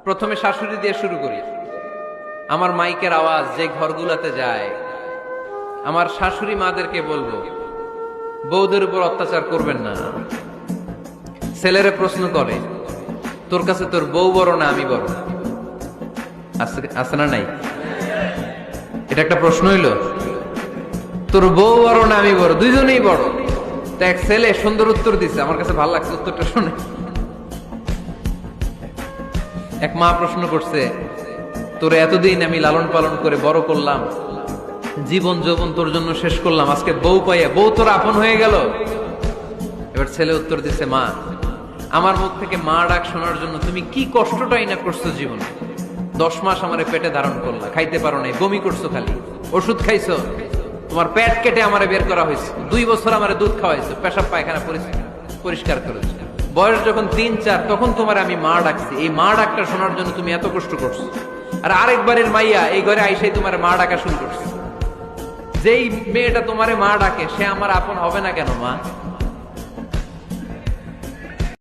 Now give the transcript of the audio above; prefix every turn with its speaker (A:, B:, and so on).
A: প্রথমে শাশুড়ি দিয়ে শুরু করি। আমার মাইকের আওয়াজ যে ঘরগুলাতে যায়, আমার শাশুড়ি মাদেরকে বলবো, বউদের উপর অত্যাচার করবেন না। ছেলেরা প্রশ্ন করে, তোর কাছে তোর বউ বড় না আমি বড়? আছে না নাই? এটা একটা প্রশ্ন হইল। তোর বউ বড় না আমি বড়? দুইজনেই বড়। তা এক ছেলে সুন্দর উত্তর দিছে, আমার কাছে ভালো লাগছে উত্তরটা শুনে। এক মা প্রশ্ন করছে, তোরে এতদিন আমি লালন পালন করে বড় করলাম, জীবন যৌবন তোর জন্য শেষ করলাম, আজকে বউ পাইয়া বউ তোর আপন হয়ে গেল? এবার ছেলে উত্তর দিছে, মা আমার মুখ থেকে মা ডাক শোনার জন্য তুমি কি কষ্টটাই না করছো জীবনে। 10 মাস আমারে পেটে ধারণ করলা, খাইতে পারো নাই, বমি করছো, খালি ওষুধ খাইছো, তোমার পেট কেটে আমারে বের করা হয়েছে, 2 বছর আমারে দুধ খাওয়াইছো, পেশাব পায়খানা পরিষ্কার করেছো, বয়স যখন 3-4 তখন তোমার আমি মা ডাকছি, এই মা ডাকটা শোনার জন্য তুমি এত কষ্ট করছো। আর আরেকবারের মাইয়া এই ঘরে আইসাই তোমার মা ডাকা শুরু করছে। যেই মেয়েটা তোমারে মা ডাকে সে আমার আপন হবে না কেন মা?